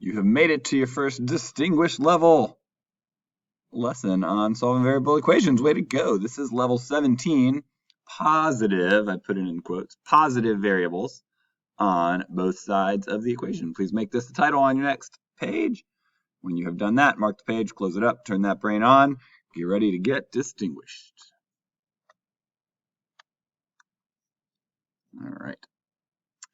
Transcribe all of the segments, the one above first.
You have made it to your first distinguished level lesson on solving variable equations. Way to go. This is level 17, positive, I put it in quotes, positive variables on both sides of the equation. Please make this the title on your next page. When you have done that, mark the page, close it up, turn that brain on, get ready to get distinguished. All right.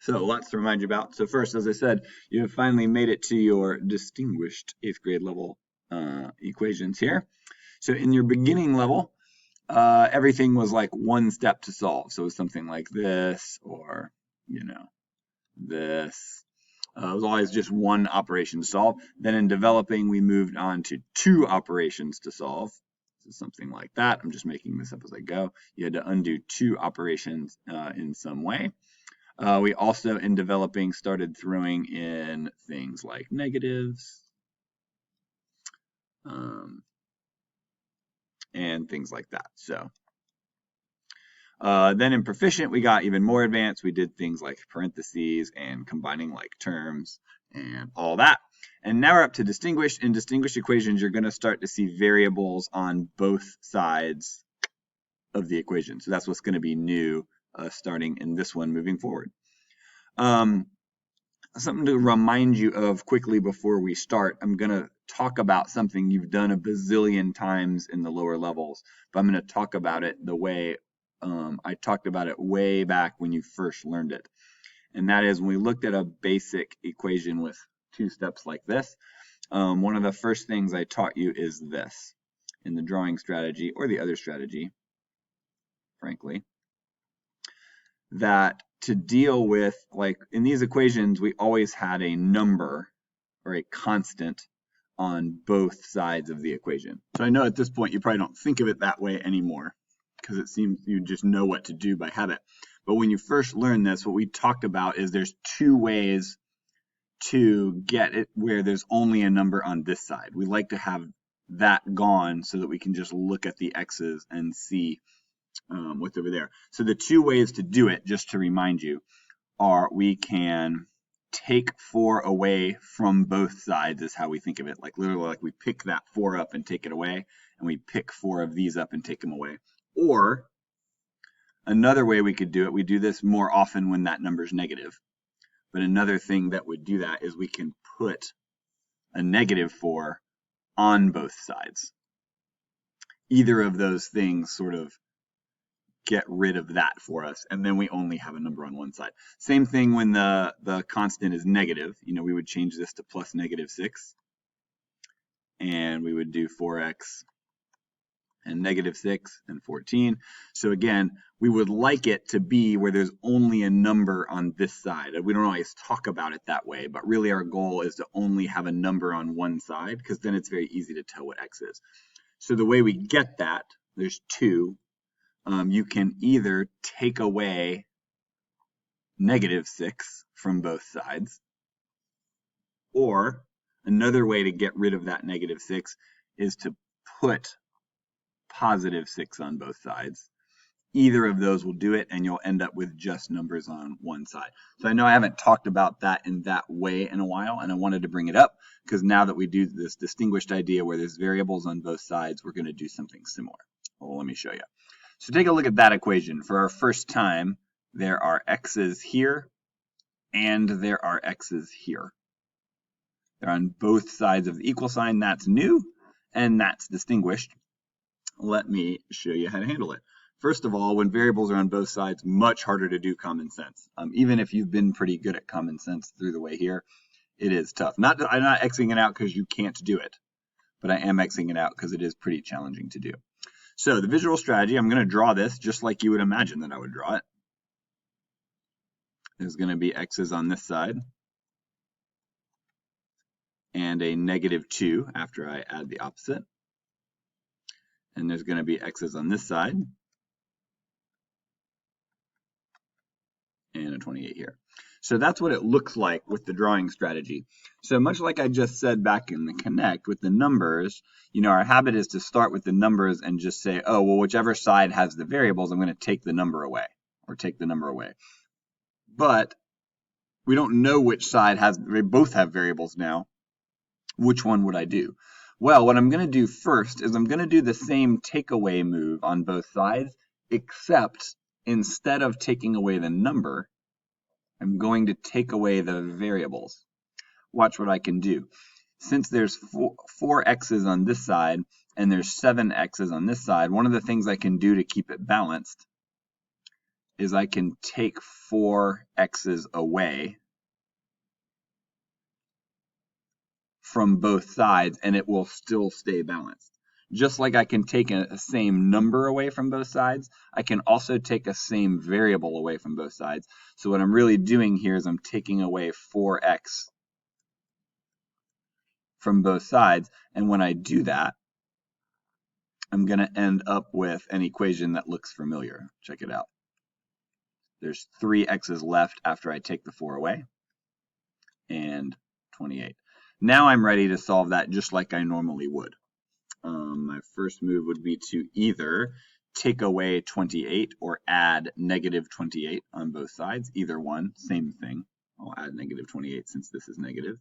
So lots to remind you about. So first, as I said, you have finally made it to your distinguished 8th grade level equations here. So in your beginning level, everything was like one step to solve. So it was something like this, or, this. It was always just one operation to solve. Then in developing, we moved on to 2 operations to solve. So something like that. I'm just making this up as I go. You had to undo 2 operations in some way. We also, in developing, started throwing in things like negatives and things like that. So then in proficient, we got even more advanced. We did things like parentheses and combining like terms and all that. And now we're up to distinguished. In distinguished equations, you're going to start to see variables on both sides of the equation. So that's what's going to be new starting in this one moving forward. Something to remind you of quickly before we start. I'm going to talk about something you've done a bazillion times in the lower levels, but I'm going to talk about it the way I talked about it way back when you first learned it. And that is when we looked at a basic equation with 2 steps like this, one of the first things I taught you is this in the drawing strategy, or the other strategy, frankly, that to deal with, like in these equations, we always had a number or a constant on both sides of the equation. So I know at this point you probably don't think of it that way anymore, because it seems you just know what to do by habit. But when you first learn this, what we talked about is there's 2 ways to get it where there's only a number on this side. We like to have that gone so that we can just look at the x's and see what's over there. So the 2 ways to do it, just to remind you, are we can take 4 away from both sides is how we think of it. Like literally, like we pick that 4 up and take it away, and we pick 4 of these up and take them away. Or another way we could do it, we do this more often when that number is negative. But another thing that would do that is we can put a negative 4 on both sides. Either of those things sort of get rid of that for us, and then we only have a number on one side. Same thing when the constant is negative. We would change this to plus -6, and we would do 4x and -6 and 14. So again, we would like it to be where there's only a number on this side. We don't always talk about it that way, but really our goal is to only have a number on one side, because then it's very easy to tell what x is. So the way we get that, there's 2. You can either take away -6 from both sides, or another way to get rid of that -6 is to put +6 on both sides. Either of those will do it, and you'll end up with just numbers on one side. So I know I haven't talked about that in that way in a while, and I wanted to bring it up because now that we do this distinguished idea where there's variables on both sides, we're going to do something similar. Well, let me show you. So take a look at that equation. For our first time, there are x's here and there are x's here. They're on both sides of the equal sign. That's new, and that's distinguished. Let me show you how to handle it. First of all, when variables are on both sides, much harder to do common sense. Even if you've been pretty good at common sense through the way here, it is tough. I'm not Xing it out because you can't do it, but I am Xing it out because it is pretty challenging to do. So the visual strategy, I'm going to draw this just like you would imagine that I would draw it. There's going to be x's on this side and a -2 after I add the opposite. And there's going to be x's on this side and a 28 here. So that's what it looks like with the drawing strategy. So much like I just said back in the Connect with the numbers, our habit is to start with the numbers and just say, oh, well, whichever side has the variables, I'm going to take the number away, or take the number away. But we don't know which side has, they both have variables now. which one would I do? Well, what I'm going to do first is I'm going to do the same takeaway move on both sides, except instead of taking away the number, I'm going to take away the variables. Watch what I can do. Since there's four x's on this side and there's 7 x's on this side, one of the things I can do to keep it balanced is I can take 4 x's away from both sides and it will still stay balanced. Just like I can take a same number away from both sides, I can also take a same variable away from both sides. So what I'm really doing here is I'm taking away 4x from both sides, and when I do that, I'm going to end up with an equation that looks familiar. Check it out. There's 3 x's left after I take the 4 away, and 28. Now I'm ready to solve that just like I normally would. My first move would be to either take away 28 or add negative 28 on both sides. Either one, same thing. I'll add negative 28 since this is negative.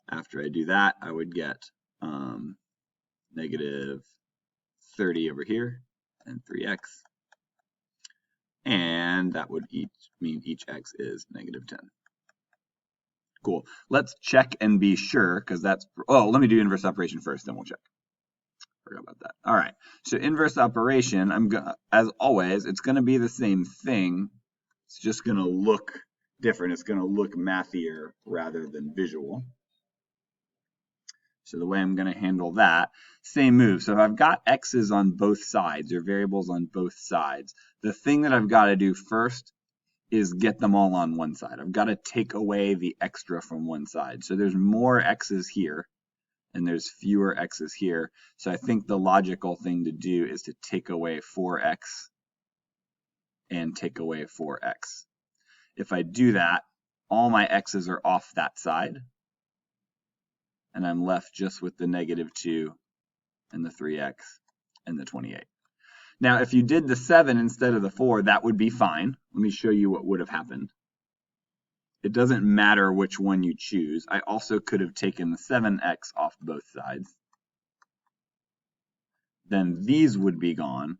After I do that, I would get negative 30 over here and 3x. And that would mean each x is negative 10. Cool. Let's check and be sure, because that's, oh, let me do inverse operation first, then we'll check. Forgot about that. All right. So inverse operation, as always, it's going to be the same thing. It's just going to look different. It's going to look mathier rather than visual. So the way I'm going to handle that, same move. So if I've got x's on both sides, or variables on both sides, the thing that I've got to do first is get them all on one side. I've got to take away the extra from one side. So there's more x's here, and there's fewer x's here. So I think the logical thing to do is to take away 4x and take away 4x. If I do that, all my x's are off that side, and I'm left just with the negative 2 and the 3x and the 28. Now, if you did the 7 instead of the 4, that would be fine. Let me show you what would have happened. It doesn't matter which one you choose. I also could have taken the 7x off both sides. Then these would be gone,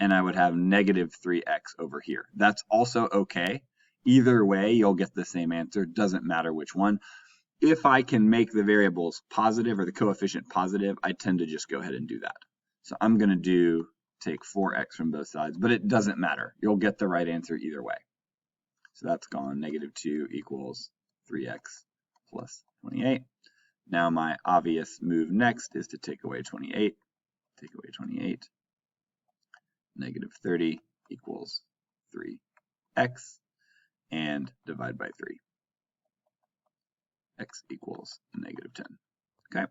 and I would have negative 3x over here. That's also okay. Either way, you'll get the same answer. Doesn't matter which one. If I can make the variables positive or the coefficient positive, I tend to just go ahead and do that. So I'm going to take 4x from both sides, but it doesn't matter. You'll get the right answer either way. So that's gone. Negative 2 equals 3x plus 28. Now my obvious move next is to take away 28. Take away 28. Negative 30 equals 3x, and divide by 3. X equals negative 10. Okay,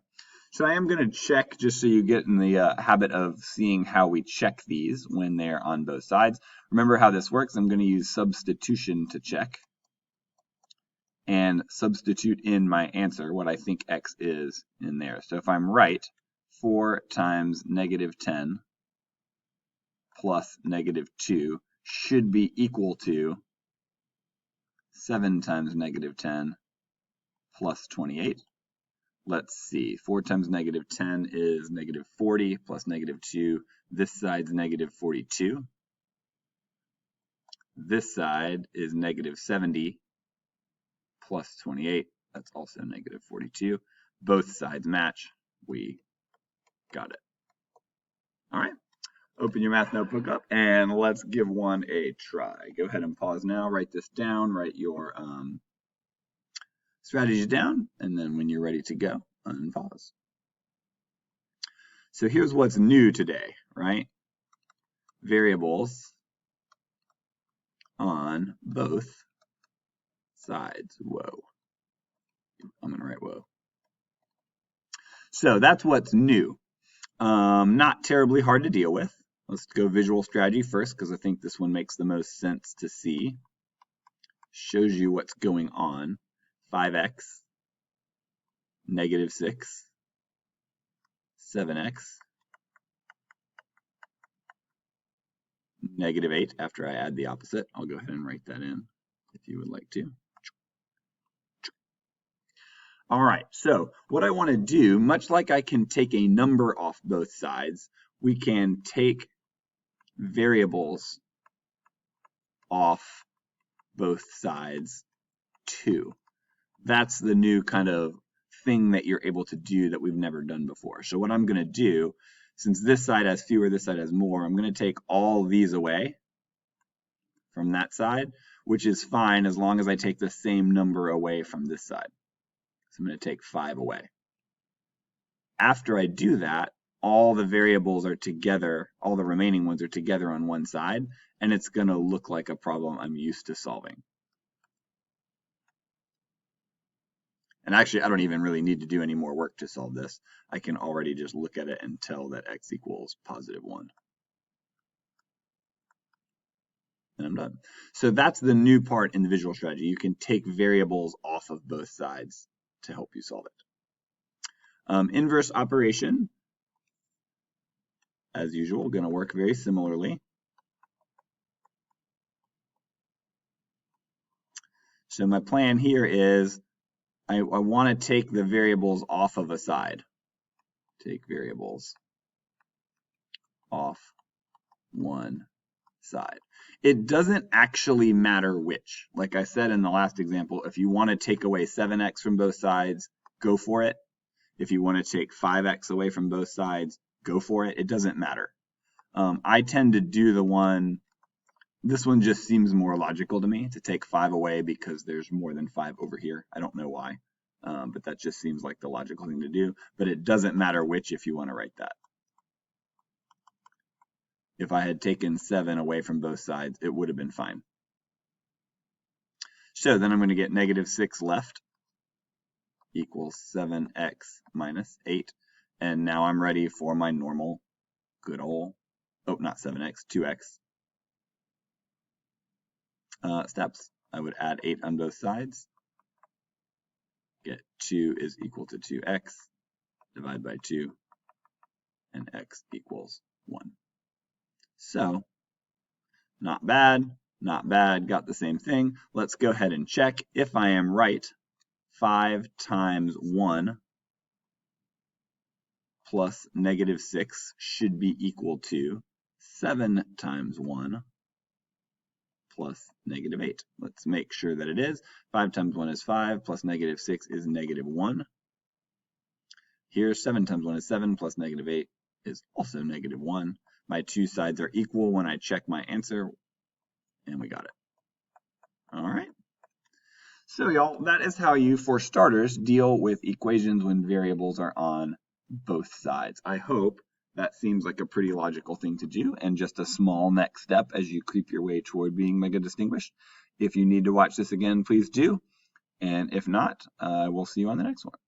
so I am going to check just so you get in the habit of seeing how we check these when they're on both sides. Remember how this works. I'm going to use substitution to check and substitute in my answer what I think x is in there. So if I'm right, 4 times negative 10 plus negative 2 should be equal to 7 times negative 10 plus 28. Let's see, 4 times negative 10 is negative 40 plus negative 2. This side's negative 42. This side is negative 70 plus 28. That's also negative 42. Both sides match. We got it. All right. Open your math notebook up and let's give one a try. Go ahead and pause now. Write this down. Write your strategies down, and then when you're ready to go, unpause. So here's what's new today, right? Variables on both sides. Whoa. I'm going to write whoa. So that's what's new. Not terribly hard to deal with. Let's go visual strategy first because I think this one makes the most sense to see. Shows you what's going on. 5x, negative 6, 7x, negative 8 after I add the opposite. I'll go ahead and write that in if you would like to. All right, so what I want to do, much like I can take a number off both sides, we can take variables off both sides too. That's the new kind of thing that you're able to do that we've never done before. So what I'm going to do, since this side has fewer, this side has more, I'm going to take all these away from that side, which is fine as long as I take the same number away from this side. So I'm going to take 5 away. After I do that, all the variables are together, all the remaining ones are together on one side, and it's going to look like a problem I'm used to solving. And actually, I don't even really need to do any more work to solve this. I can already just look at it and tell that x equals +1. And I'm done. So that's the new part in the visual strategy. You can take variables off of both sides to help you solve it. Inverse operation, as usual, going to work very similarly. So my plan here is I want to take the variables off of a side. Take variables off one side. It doesn't actually matter which. Like I said in the last example, if you want to take away 7x from both sides, go for it. If you want to take 5x away from both sides, go for it. It doesn't matter. I tend to do the one, this one just seems more logical to me, to take 5 away because there's more than 5 over here. I don't know why, but that just seems like the logical thing to do. But it doesn't matter which if you want to write that. If I had taken 7 away from both sides, it would have been fine. So then I'm going to get -6 left equals 7x minus 8. And now I'm ready for my normal good old, oh, not 7x, 2x steps. I would add 8 on both sides. Get 2 is equal to 2x, divide by 2, and x equals 1. So, not bad, not bad, got the same thing. Let's go ahead and check. If I am right, 5 times 1 plus -6 should be equal to 7 times 1 plus -8. Let's make sure that it is. 5 times 1 is 5, plus -6 is -1. Here, 7 times 1 is 7, plus -8 is also -1. My two sides are equal when I check my answer, and we got it. All right. So y'all, that is how you, for starters, deal with equations when variables are on both sides. I hope that seems like a pretty logical thing to do and just a small next step as you creep your way toward being mega distinguished. If you need to watch this again, please do. And if not, we'll see you on the next one.